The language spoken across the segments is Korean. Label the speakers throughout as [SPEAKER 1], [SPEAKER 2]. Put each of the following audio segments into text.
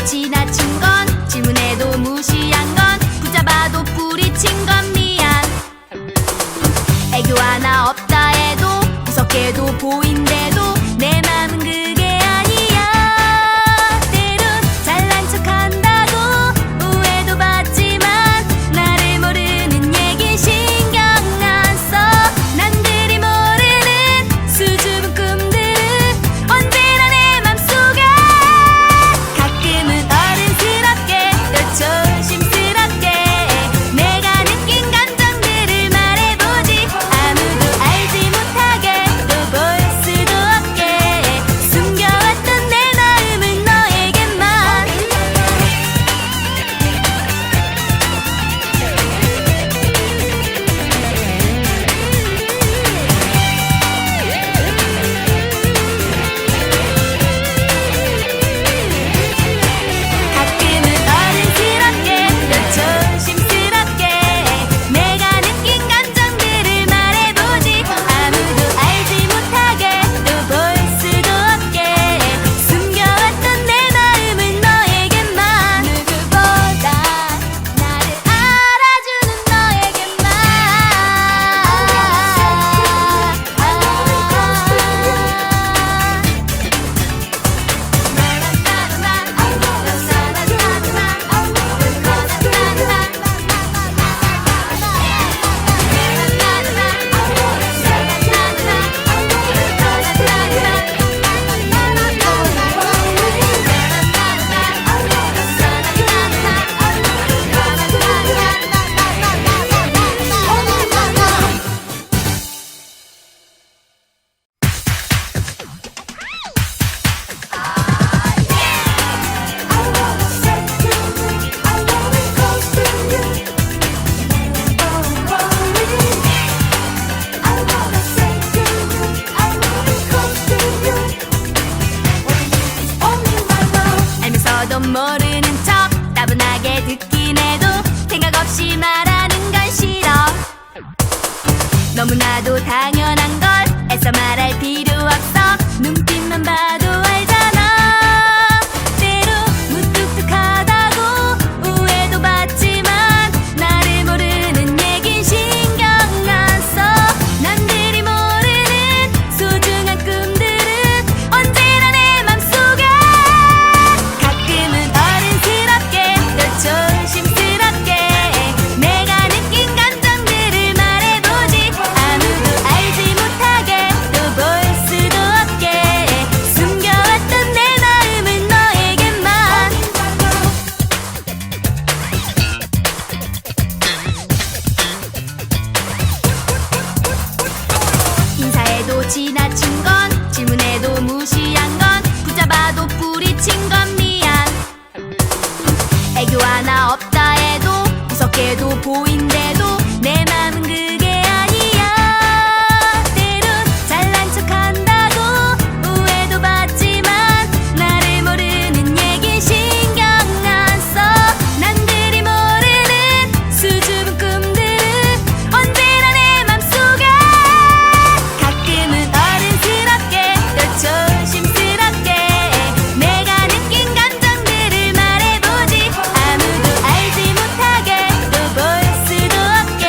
[SPEAKER 1] 지나친 건 질문해도 무시한 건 붙잡아도 뿌리친 건 미안. 애교 하나 없다 해도 무섭게도 보인대도 내 맘은 그게 아니야. 때론 잘난 척한다고 오해도 받지만 나를 모르는 얘기 신경 안 써. 남들이 모르는 수줍은 꿈들은 언제나 내 맘속에. 가끔은 어른스럽게 또 조심스럽게 내가 느낀 감정들을 말해보지. 아무도 알지 못하게 또 볼 수도 없게 숨겨왔던 내 마음을 너에게만. 가끔은 어른스럽게 또 조심스럽게 내가 느낀 감정들을 말해보지. 아무도 알지 못하게 또 볼 수도 없게 숨겨왔던 내 마음을 너에게만. 누구보다 나를 알아주는 너에게만. 알면서도 모르는 척 따분하게 듣긴 해도 생각 없이 말하는 건 싫어. 너무나도 당연한 걸 애써 말할 필요 없어. 눈빛만 봐도 알잖아. 때로 무뚝뚝하다고 오해도 받지만 나를 모르는 얘긴 신경 안 써. 남들이 모르는 소중한 꿈들은 언제나 내 맘속에. 가끔은 어른스럽게 또 조심스럽게 내가 느낀 감정들을 말해보지. 아무도 알지 못하게 또 볼 수도 없게 숨겨왔던 내 마음을 너에게만. 인사해도 지나친 건 질문해도 무시한 건 붙잡아도 뿌리친 건 미안. 애교 하나 없다 해도 무섭게도 보인대도 내 맘은 그게 아니야. 때론 잘난 척한다고 오해도 받지만 나를 모르는 얘긴 신경 안 써. 남들이 모르는 수줍은 꿈들은 언제나 내 맘속에. 가끔은 어른스럽게 또 조심스럽게 내가 느낀 감정들을 말해보지. 아무도 알지 못하게 또 볼 수도 없게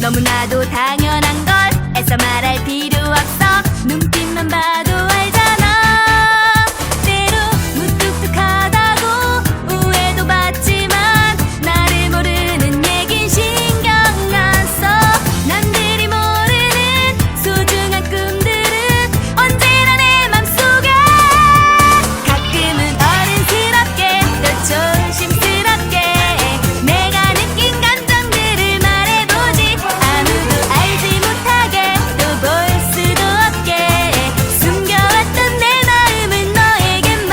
[SPEAKER 1] 너무나도 당연한 걸 애써 말할 필요 없어. 눈빛만 봐도 알잖아. 때로 무뚝뚝하다고 오해도 받지만 나를 모르는 얘긴 신경 안 써. 남들이 모르는 소중한 꿈들은 언제나 내 맘속에. 가끔은 어른스럽게 또 조심스럽게 내가 느낀 감정들을 말해보지. 아무도 알지 못하게 또 볼 수도 없게 숨겨왔던 내 마음은 너에게만.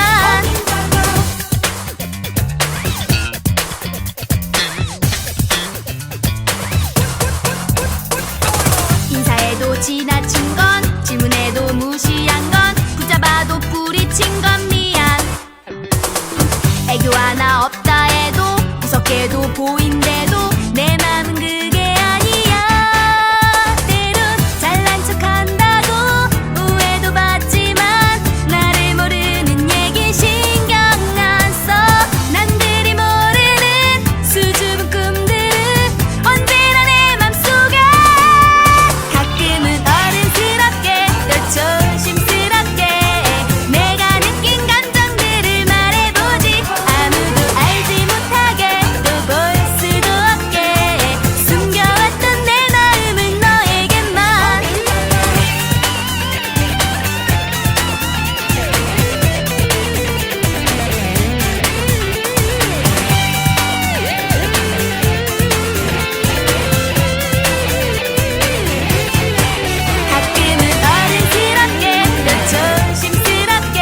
[SPEAKER 1] 인사해도 지나친 건, 질문해도 무시한 건, 붙잡아도 뿌리친 건 미안. 애교 하나 없다 해도 무섭게도 보인대도 내 맘은 그게 아니야. 때론 잘난 척한다고 오해도 받지만 나를 모르는 얘긴 신경 안 써. 남들이 모르는 수줍은 꿈들은 언제나 내 맘속에. 가끔은 어른스럽게 또 조심스럽게 내가 느낀 감정들을 말해보지. 아무도 알지 못하게 또 볼 수도 없게 숨겨왔던 내 마음은 너에게만. 가끔은 어른스럽게 또 조심스럽게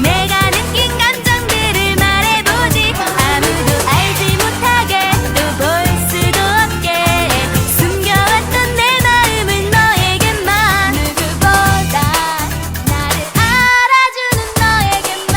[SPEAKER 1] 내가 느낀 감정들을 말해보지. 아무도 알지 못하게 또 볼 수도 없게 숨겨왔던 내 마음은 너에게만. 누구보다 나를 알아주는 너에게만.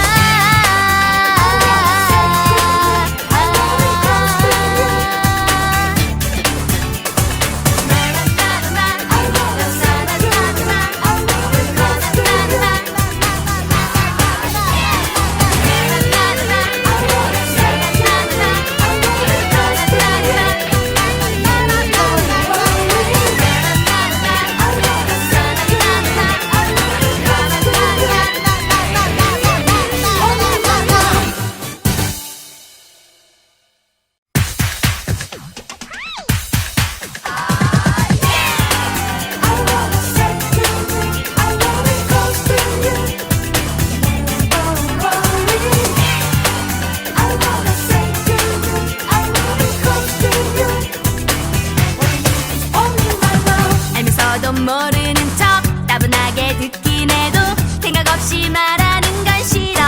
[SPEAKER 1] 알면서도 모르는 척 따분하게 듣긴 해도 생각 없이 말하는 건 싫어.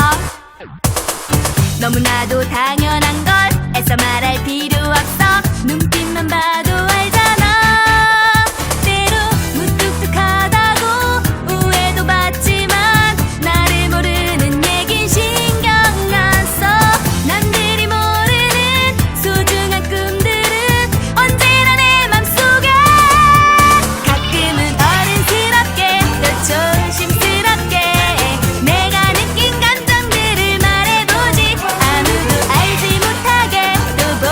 [SPEAKER 1] 너무나도 당연한 걸 애써 말할 필요 없어. 눈빛만 봐도 알잖아. 때로 무뚝뚝하다고 오해도 받지만 나를 모르는 얘긴 신경 안 써. 남들이 모르는 소중한 꿈들은 언제나 내 맘속에. 가끔은 어른스럽게 또 조심스럽게 내가 느낀 감정들을 말해보지. 아무도 알지 못하게 또 볼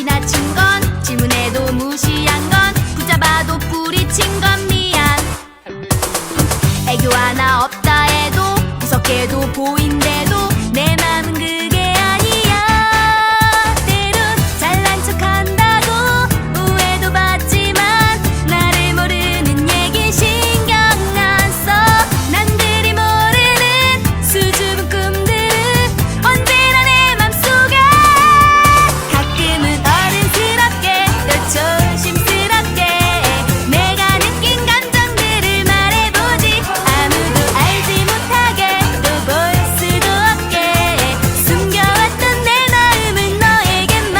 [SPEAKER 1] 지나친 건 질문해도 무시한 건 붙잡아도 뿌리친 건 미안. 애교 하나 없다 해도 무섭게도 보인대도 내 맘은 그게 아니야. 때론 잘난 척한다고 우애도 받지만 나를 모르는 얘긴 신경 안 써. 남들이 모르는 수줍은 꿈들은 언제나 내 맘속에. 가끔은 어른스럽게 또 조심스럽게 내가 느낀 감정들을 말해보지. 아무도 알지 못하게 또 볼 수도 없게 숨겨왔던 내 마음을 너에게만.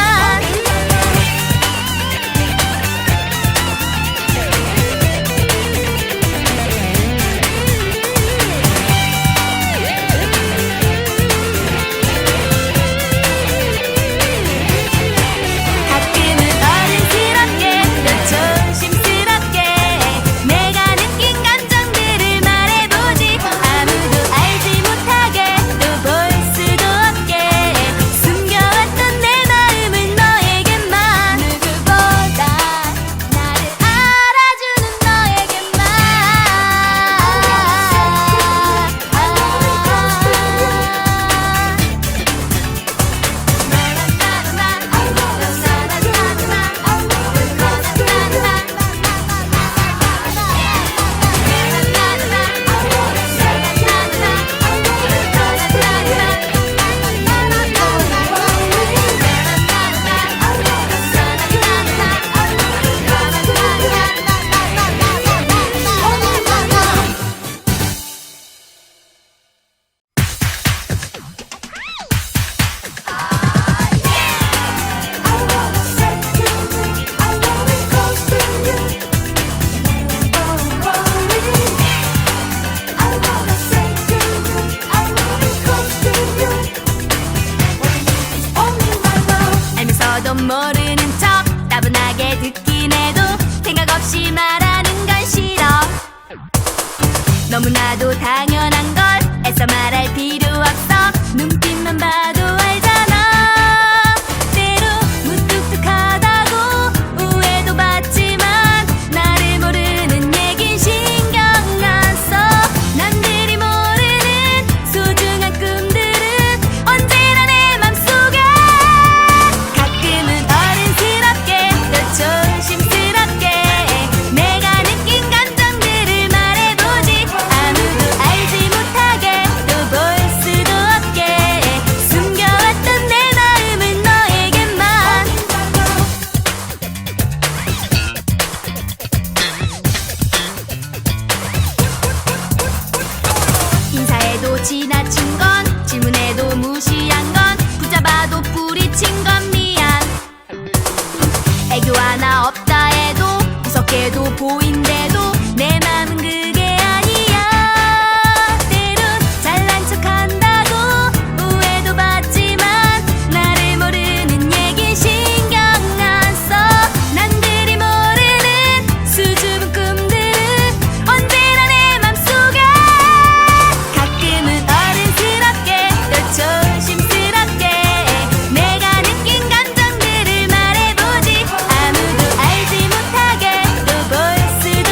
[SPEAKER 1] 가끔은 어른스럽게 또 조심스럽게 내가 느낀 감정들을 말해보지. 아무도 알지 못하게 또 볼 수도 없게 숨겨왔던 내 마음을 너에게만. 누구보다 나를 알아주는 너에게만. 알면서도 모르는 척 따분하게 듣긴 해도 생각 없이 말하는 건 싫어. 너무나도 당연한 걸 애써 말할 필요 없어. 눈빛만 봐도 알잖아. 때로 무뚝뚝하다고 우애도 받지만 나를 모르는 얘긴 신경 안 써. 남들이 모르는 소중한 꿈들은 언제나 내 맘속에. 가끔은 어른스럽게 또 조심스럽게 내가 느낀 감정들을 말해보지. 아무도 알지 못하게 또 볼 수도 없게 숨겨왔던 내 마음을 너에게만. 인사해도 지나친 건 질문해도 무시한 건 붙잡아도 뿌리친 건 미안. 애교 하나 없다 해도 무섭게도 보인대도 내 맘은 그게 아니야. 때론 잘난 척한다고 우애도 받지만 나를 모르는 얘긴 신경 안 써. 남들이 모르는 수줍은 꿈들은 언제나 내 맘속에. 가끔은 어른스럽게 또 조심스럽게 내가 느낀 감정들을 말해보지. 아무도 알지 못하게 또 볼 수도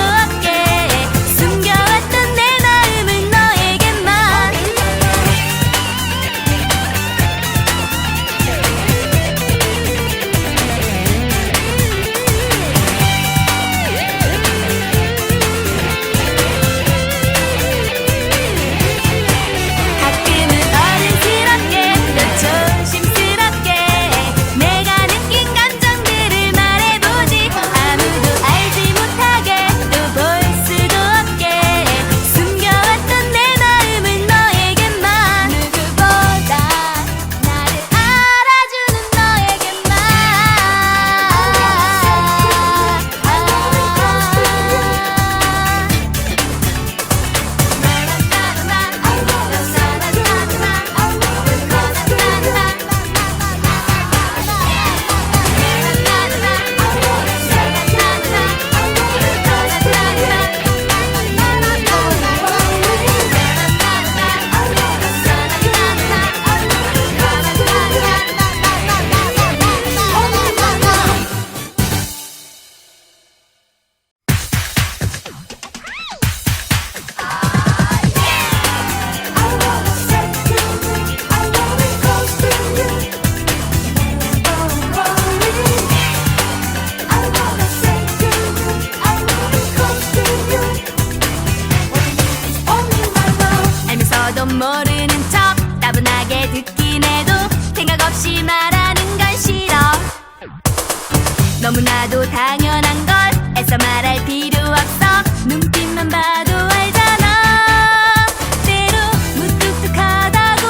[SPEAKER 1] 너무나도 당연한 걸 애써 말할 필요 없어. 눈빛만 봐도 알잖아. 때로 무뚝뚝하다고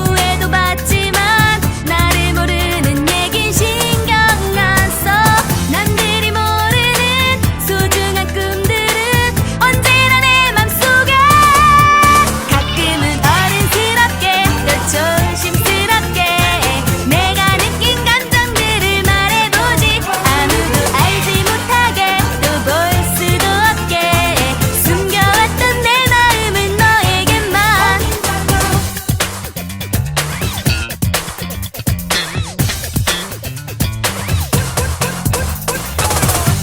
[SPEAKER 1] 오해도 받지만 나를 모르는 얘긴 신경 안 써. 남들이 모르는 소중한 꿈들은 언제나 내 맘속에. 가끔은 어른스럽게 또 조심스럽게 내가 느낀 감정들을 말해보지. 아무도 알지 못하게 또 볼 수도 없게 숨겨왔던 내 마음은 너에게만.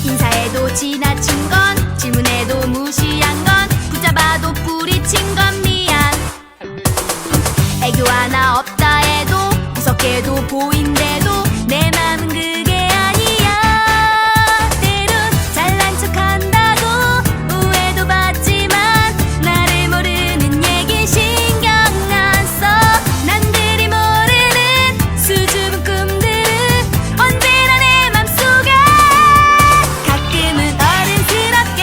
[SPEAKER 1] 인사해도 지나친 건, 질문해도 무시한 건, 붙잡아도 뿌리친 건 미안. 애교 하나 없다 해도 무섭게도 보인대도 내 맘은 그게 아니야. 때론 잘난 척한다고 오해도 받지만 나를 모르는 얘긴 신경 안 써. 남들이 모르는 수줍은 꿈들은 언제나 내 맘속에. 가끔은 어른스럽게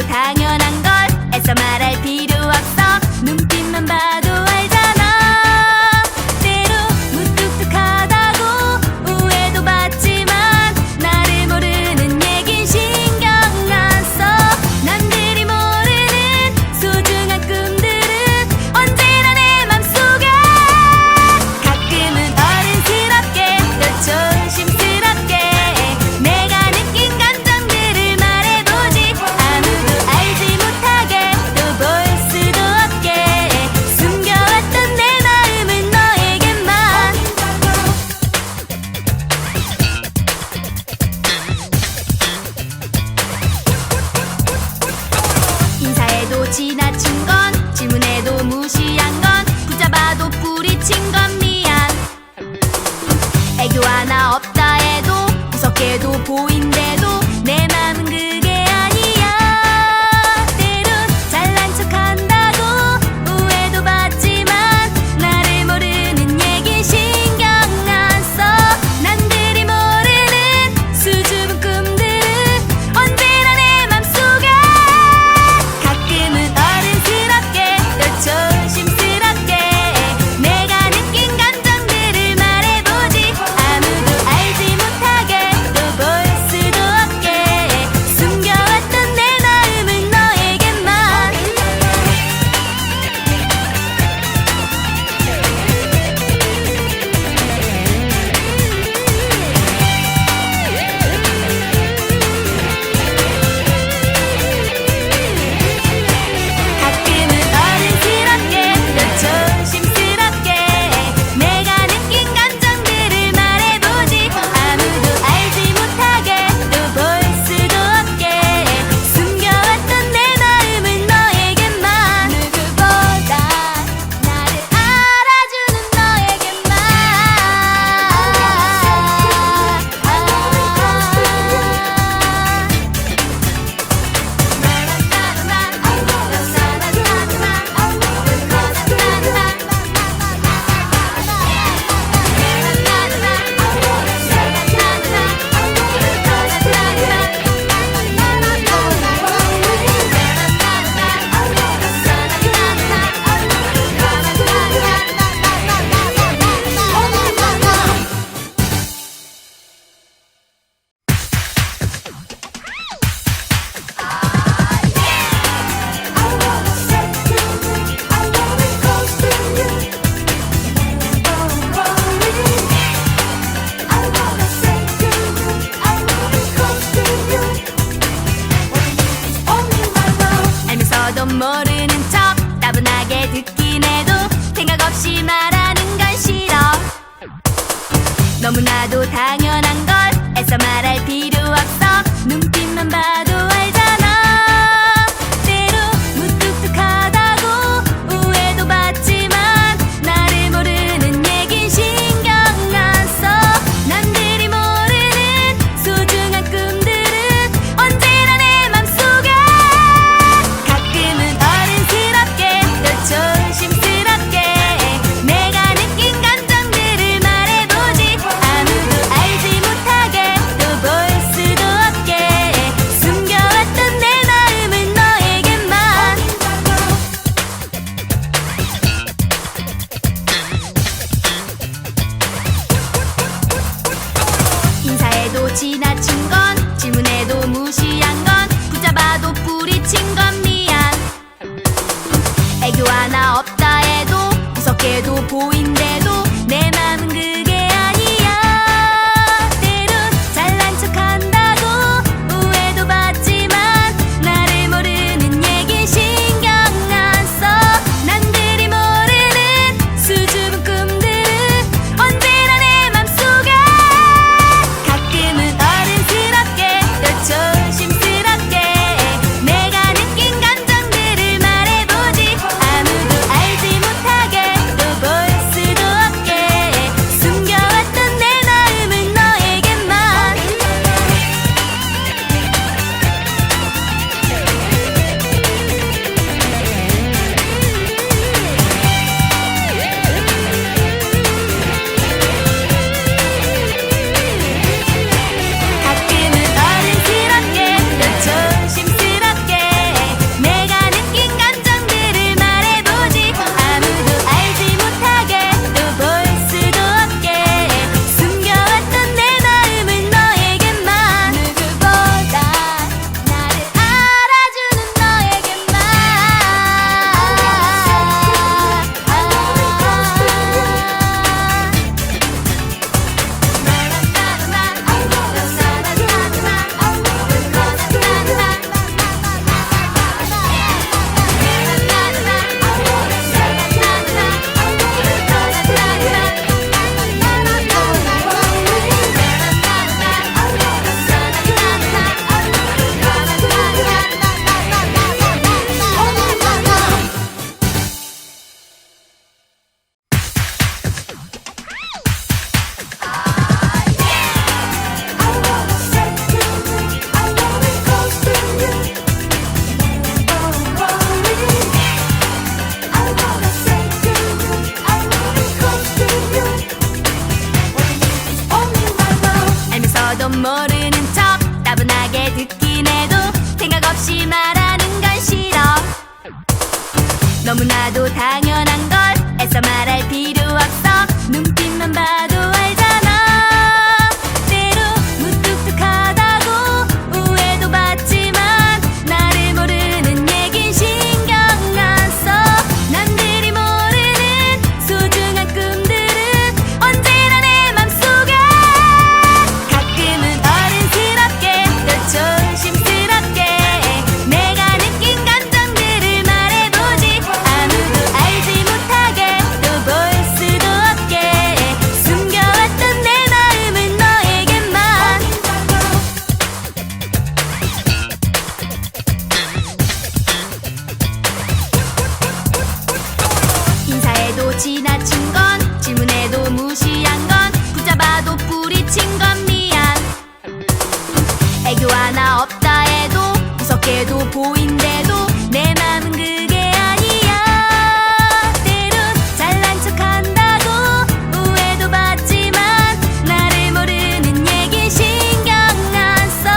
[SPEAKER 1] 당연한 걸 애써 말할 필요 없어. 눈빛만 봐도 알잖아. 때로 무뚝뚝하다고 오해도 받지만 나를 모르는 얘긴 신경 안 써. 남들이 모르는 소중한 꿈들은 언제나 내 맘속에. 가끔은 어른스럽게 또 조심스럽게 내가 느낀 감정들을 말해보지. 아무도 알지 못하게 또 볼 수도 없게 숨겨왔던 내 마음은 너에게만. 인사해도 지나친 건, 질문해도 무시한 건, 붙잡아도 뿌리친 건 미안. 애교 하나 없다 해도 무섭게도 보인대도 내 맘은 그게 아니야. 때론 잘난 척한다고 오해도 받지만 나를 모르는 얘긴 신경 안 써. 남들이 모르는 수줍은 꿈들은 언제나 내 맘속에. 가끔은 어른스럽게 또 조심스럽게 내가 느낀 감정들을 말해보지. 아무도 알지 못하게 또 볼 수도 없게 숨겨왔던 내 마음은 너에게만. 가끔은 어른스럽게 또 조심스럽게 내가 느낀 감정들을 말해보지. 아무도 알지 못하게 또 볼 수도 없게 숨겨왔던 내 마음은 너에게만. 누구보다 나를 알아주는 너에게만. 알면서도 모르는 척 따분하게 듣긴 해도 생각 없이 말하는 건 싫어. 너무나도 당연한 걸 애써 말할 필요 없어. 눈빛만 봐도 알잖아. 때로 무뚝뚝하다고 오해도 받지만 나를 모르는 얘긴 신경 안 써. 남들이 모르는 소중한 꿈들은 언제나 내 맘속에. 가끔은 어른스럽게 또 조심스럽게 내가 느낀 감정들을 말해보지. 아무도 알지 못하게 또 볼 수도 없게 숨겨왔던 내 마음은 너에게만. 인사해도 지나친 건, 질문해도 무시한 건, 붙잡아도 뿌리친 건 미안. 애교 하나 없다 해도 무섭게도 보인대도 내 맘은 그게 아니야. 때론 잘난 척한다고 오해도 받지만 나를 모르는 얘긴 신경 안 써. 남들이 모르는 수줍은 꿈들은 언제나 내 맘속에. 가끔은 어른스럽게 또 조심스럽게 내가 느낀 감정들을 말해보지. 아무도 알지 못하게 또 볼 수 모르는 척 따분하게 듣긴 해도 생각 없이 말하는 건 싫어. 너무나도 당연한 걸 애써 말할 필요 없어. 눈빛만 봐도 알잖아. 때로 무뚝뚝하다고 오해도 받지만 나를 모르는 얘긴 신경 안 써. 남들이 모르는 소중한 꿈들은 언제나 내 맘속에. 가끔은 어른스럽게 또 조심스럽게 내가 느낀 감정들을 말해보지. 아무도 알지 못하게 또 볼 수도 없게 숨겨왔던 내 마음은 너에게만. 인사해도 지나친 건, 질문해도 무시한 건, 붙잡아도 뿌리친 건 미안. 애교 하나 없다 해도 무섭게도 보인대도 내 맘은 그게 아니야. 때론 잘난 척한다고 오해도 받지만 나를 모르는 얘긴 신경 안 써.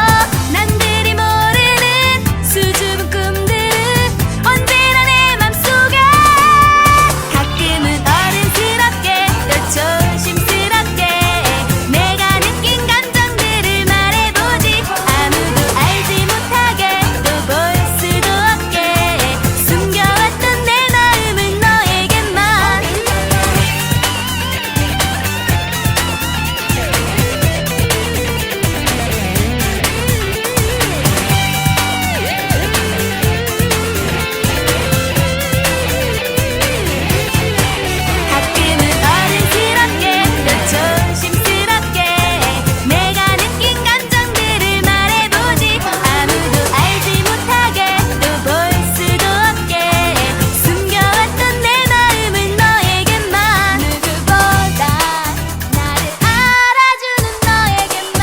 [SPEAKER 1] 남들이 모르는 수줍은 꿈들은 언제나 내 맘속에. 가끔은 어른스럽게 또 조심스럽게 내가 느낀 감정들을 말해보지. 아무도 알지 못하게 또 볼 수도 없게 숨겨왔던 내 마음은 너에게만. 가끔은 어른스럽게 또 조심스럽게 내가 느낀 감정들을 말해보지. 아무도 알지 못하게 또 볼 수도 없게 숨겨왔던 내 마음은 너에게만. 누구보다 나를 알아주는 너에게만.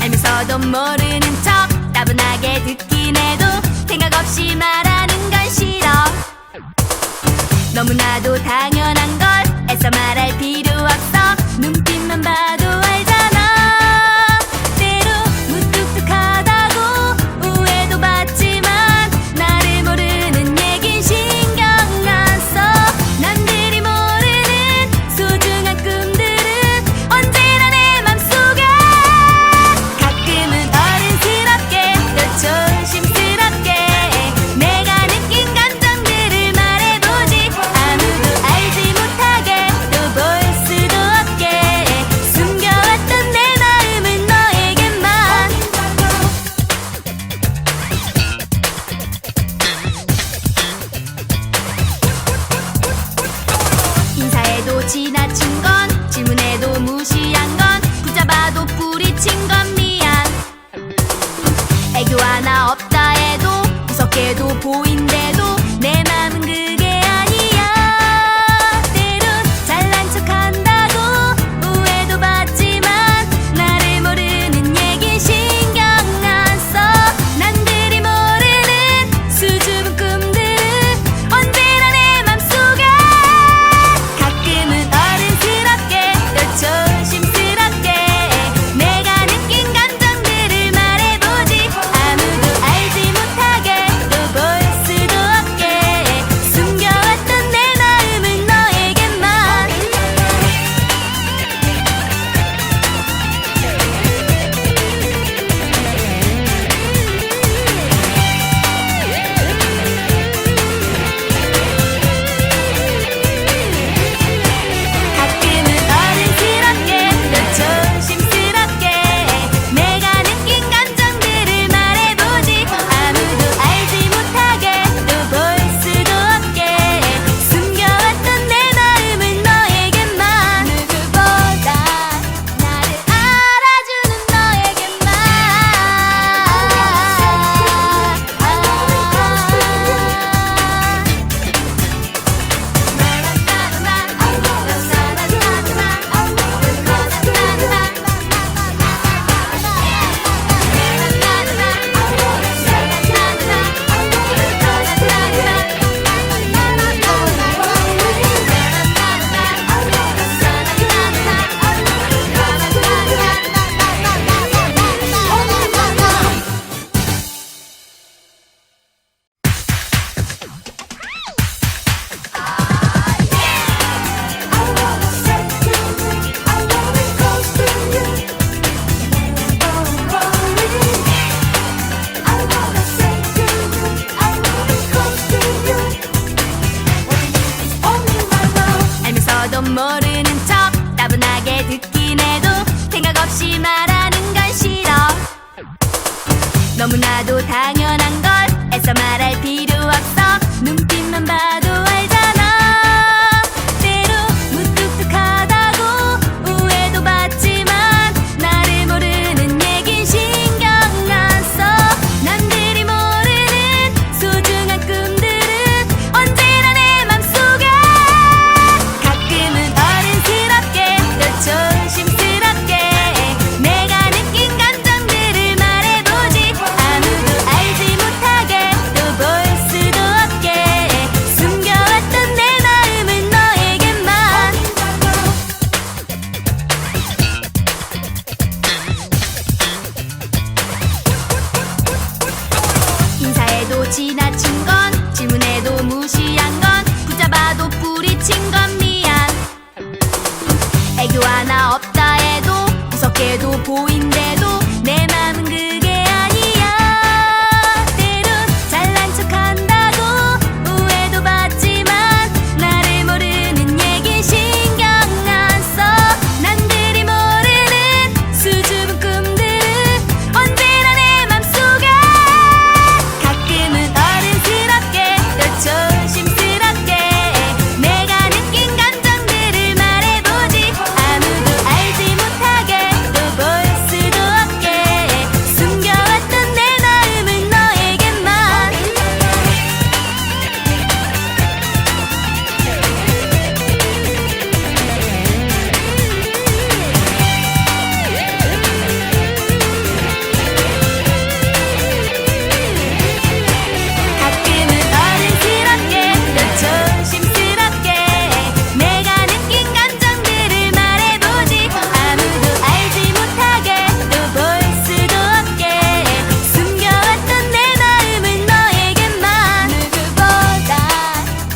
[SPEAKER 1] 알면서도 모르는 척 따분하게 듣긴 해도 생각 없이 말하는 건 싫어. 너무나도 당연한 걸 애써 말할 필요 없어. 눈빛만 봐도 알잖아. 때로 무뚝뚝하다고 오해도 받지만 나를 모르는 얘긴 신경 안 써. 남들이 모르는 소중한 꿈들은 언제나 내 맘속에. 가끔은 어른스럽게 또 조심스럽게 내가 느낀 감정들을 말해보지. 아무도 알지 못하게 또 볼 수도 없게 숨겨왔던 내 마음은 너에게만. 인사해도 지나친 건, 질문해도 무시한 건, 붙잡아도 뿌리친 건 미안. 애교 하나 없다 해도 무섭게도 보인대도 내 맘은 그게 아니야. 때론 잘난 척한다고 오해도 받지만 나를 모르는 얘긴 신경 안 써. 남들이 모르는 수줍은 꿈들은 언제나 내 맘속에. 가끔은 어른스럽게 또 조심스럽게 내가 느낀 감정들을 말해보지. 아무도 알지 못하게 또 볼 수도 모르는 척 따분하게 듣긴 해도 생각 없이 말하는 건 싫어. 너무나도 당연한 걸 애써 말할 필요 없어. 눈빛만 봐도 알잖아. 때로 무뚝뚝하다고 오해도 받지만 나를 모르는 얘긴 신경 안 써. 남들이 모르는 소중한 꿈들은 언제나 내 맘속에. 가끔은 어른스럽게 또 조심스럽게 내가 느낀 감정들을 말해보지. 아무도 알지 못하게 또 볼 수도 없게 숨겨왔던 내 마음은 너에게만. 인사해도 지나친 건, 질문해도 무시한 건, 붙잡아도 뿌리친 건 미안. 애교 하나 없다 해도 무섭게도 보인대도 내 맘은 그게 아니야. 때론 잘난 척한다고 오해도 받지만 나를 모르는 얘긴 신경 안 써. 남들이 모르는 수줍은 꿈들은 언제나 내 맘속에. 가끔은 어른스럽게 또 조심스럽게 내가 느낀 감정들을 말해보지. 아무도 알지 못하게 또 볼 수도 없게 숨겨왔던 내 마음은 너에게만. 가끔은 어른스럽게 또 조심스럽게 내가 느낀 감정들을 말해보지. 아무도 알지 못하게 또 볼 수도 없게 숨겨왔던 내 마음은 너에게만. 누구보다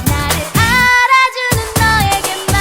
[SPEAKER 1] 나를 알아주는 너에게만.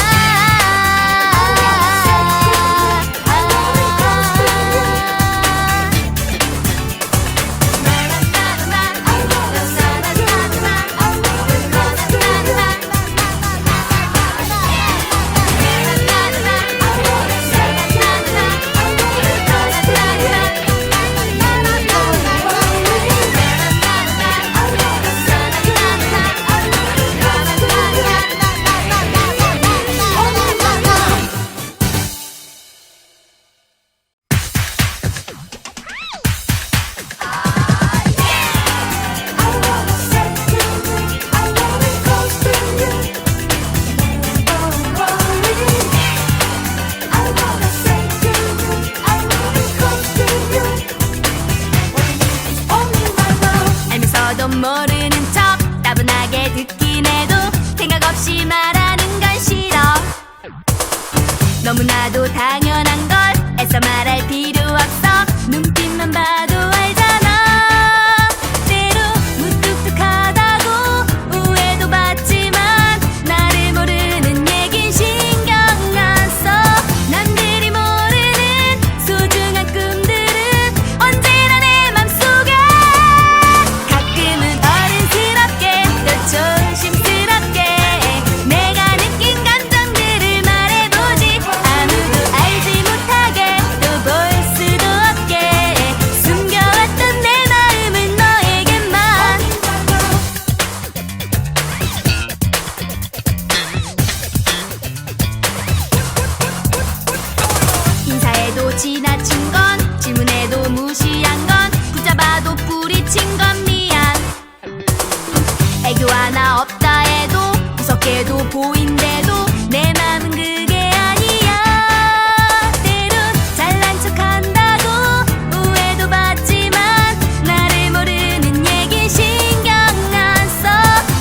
[SPEAKER 1] 알면서도 모르는 척 따분하게 듣긴 해도 생각 없이 말하는 건 싫어. 너무나도 당연한 걸 애써 말할 필요 없어. 눈빛만 봐도 알잖아. 때로 무뚝뚝하다고 오해도 받지만 나를 모르는 얘긴 신경 안 써. 남들이 모르는 소중한 꿈들은 언제나 내 맘속에. 가끔은 어른스럽게 또 조심스럽게 내가 느낀 감정들을 말해보지. 아무도 알지 못하게 또 볼 수도 없게 숨겨왔던 내 마음은 너에게만. 인사해도 지나친 건, 질문해도 무시한 건, 붙잡아도 뿌리친 건 미안. 애교 하나 없다 해도 무섭게도 보인대도 내 맘은 그게 아니야. 때론 잘난 척한다고 오해도 받지만 나를 모르는 얘긴 신경 안 써.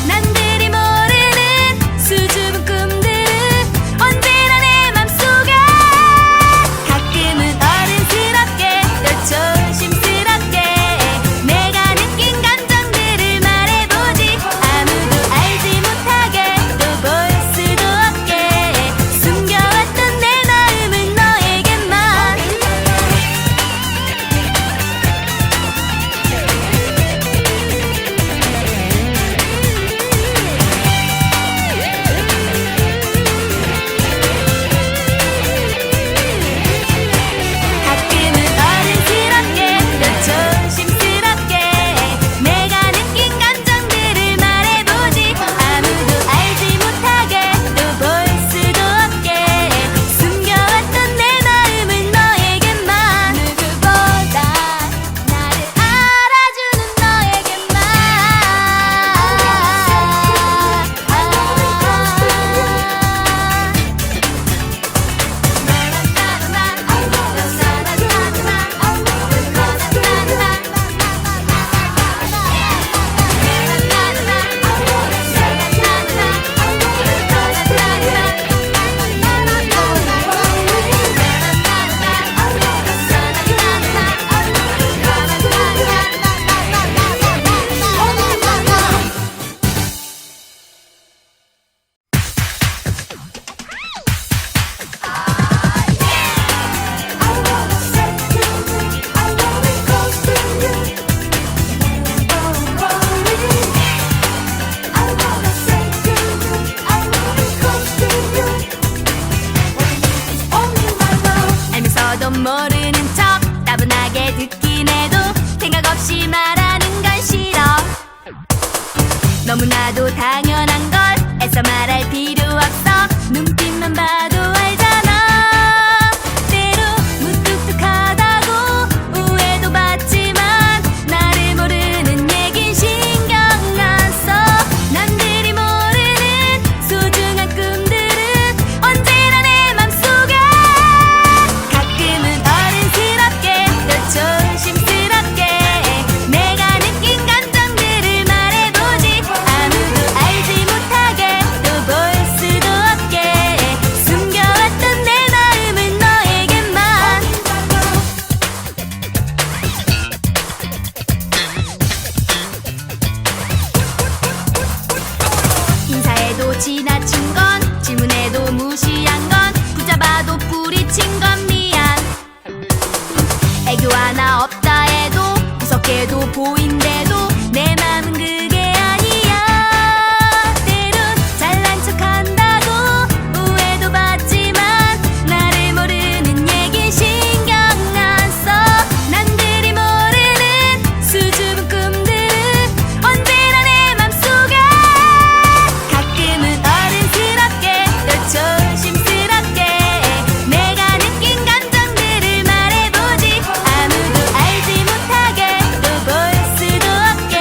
[SPEAKER 1] 남들이 모르는 수줍은 꿈들은 언제나 내 맘속에. 가끔은 어른스럽게 또 조심스럽게 내가 느낀 감정들을 말해보지. 아무도 알지 못하게 또 볼 수도 인사해도 지나친 건, 질문해도 무시한 건, 붙잡아도 뿌리친 건 미안. 애교 하나 없다 해도 무섭게도 보인대도 내 맘은 그게 아니야. 때론 잘난 척한다고 오해도 받지만 나를 모르는 얘긴 신경 안 써. 남들이 모르는 수줍은 꿈들은 언제나 내 맘속에. 가끔은 어른스럽게 또 조심스럽게 내가 느낀 감정들을 말해보지. 아무도 알지 못하게 또 볼 수도 없게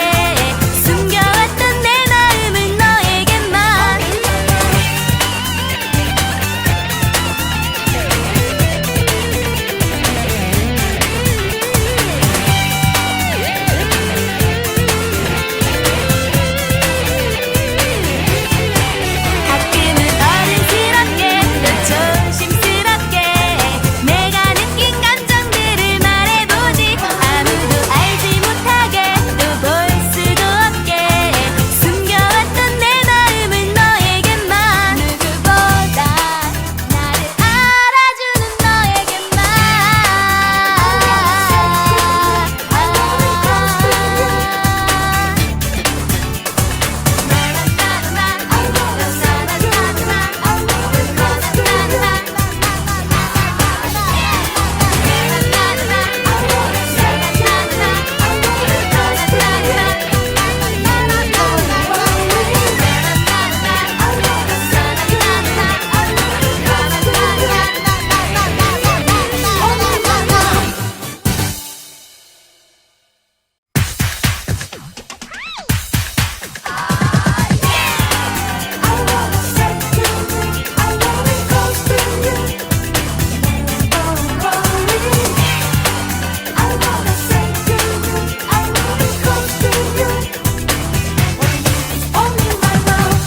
[SPEAKER 1] 숨겨왔던 내 마음은 너에게만. 가끔은 어른스럽게 또 조심스럽게 내가 느낀 감정들을 말해보지. 아무도 알지 못하게 또 볼 수도 없게 숨겨왔던 내 마음은 너에게만. 누구보다 나를 알아주는 너에게만.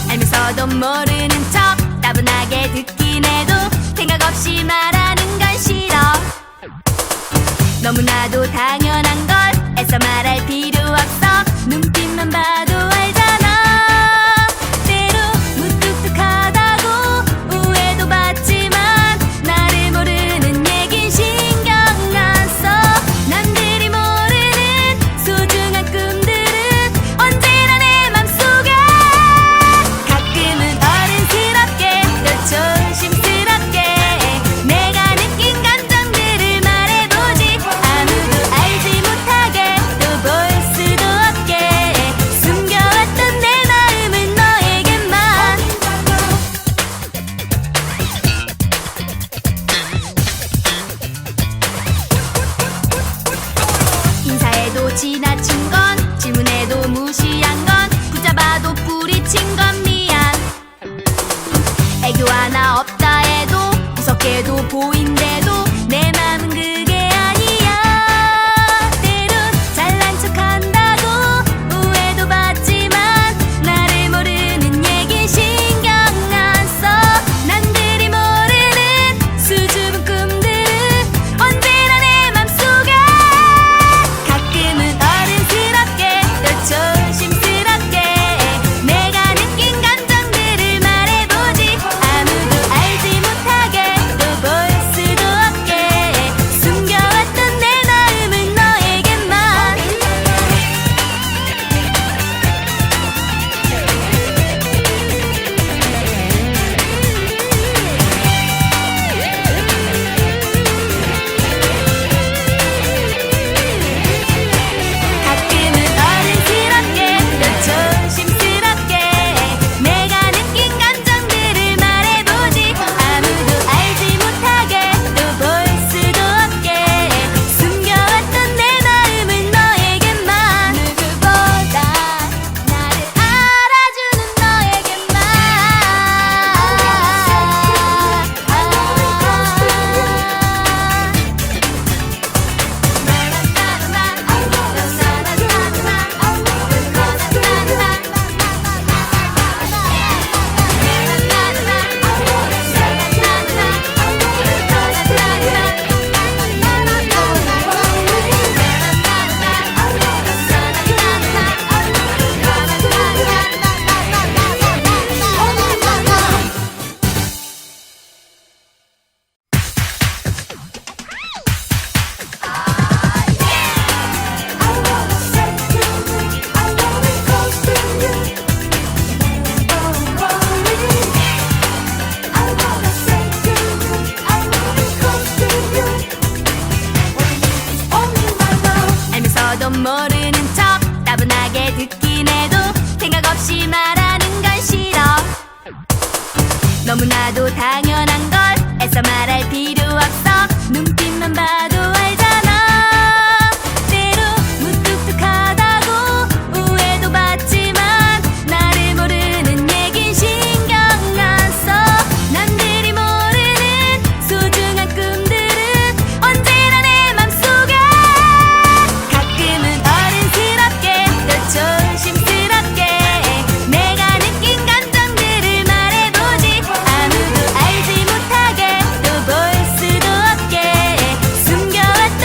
[SPEAKER 1] 알면서도 모르는 척 따분하게 듣긴 해도 생각 없이 말하는 건 싫어. 너무나도 당연한 걸 애써 말할 필요 없어. 눈빛만 봐도 알잖아. 때로 무뚝뚝하다고 오해도 받지만 나를 모르는 얘긴 신경 안 써. 남들이 모르는 소중한 꿈들은 언제나 내 맘속에. 가끔은 어른스럽게 또 조심스럽게 내가 느낀 감정들을 말해보지. 아무도 알지 못하게 또 볼 수도 없게 숨겨왔던 내 마음은 너에게만. 인사해도 지나친 건, 질문해도 무시한 건, 붙잡아도 뿌리친 건 미안. 애교 하나 없다 해도 무섭게도 보인대도 내 맘은 그게 아니야. 때론 잘난 척한다고 오해도 받지만 나를 모르는 얘긴 신경 안 써. 남들이 모르는 수줍은 꿈들은 언제나 내 맘속에. 가끔은 어른스럽게 또 조심스럽게 내가 느낀 감정들을 말해보지. 아무도 알지 못하게 또 볼 수도 없게 너무나도 당연한 걸 애써 말할 필요 없어. 눈빛만 봐도 알잖아. 때로 무뚝뚝하다고 오해도 받지만 나를 모르는 얘긴 신경 안 써. 남들이 모르는 소중한 꿈들은 언제나 내 맘속에. 가끔은 어른스럽게 또 조심스럽게 내가 느낀 감정들을 말해보지. 아무도 알지 못하게 또 볼 수도 없게 숨겨왔던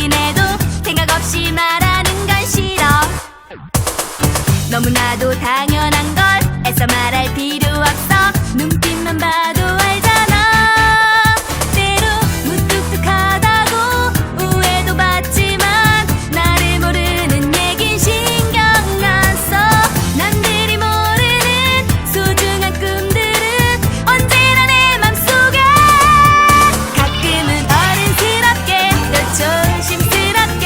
[SPEAKER 1] 듣긴 해도 생각 없이 말하는 건 싫어. 너무나도 당연한 걸 애써 말할 필요 없어. 눈빛만 봐도 알잖아. 때로 무뚝뚝하다고 오해도 받지만 나를 모르는 얘긴 신경 안 써. 남들이 모르는 소중한 꿈들은 언제나 내 맘속에. 가끔은 어른스럽게 또 조심스럽게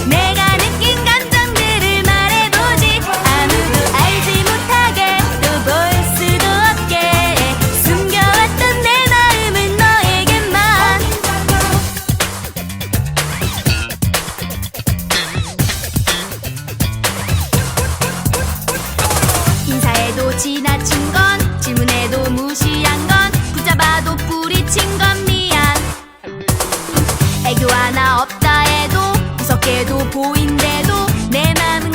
[SPEAKER 1] 내가 느낀 감정들을 말해보지. 아무도 알지 못하게 또 볼 수도 없게 숨겨왔던 내 마음은 너에게만. 인사해도 지나친 건, 질문해도 무시한 건, 붙잡아도 뿌리친 건 미안. 애교 하나 없다 해도 무섭게도 보인대도 내 맘은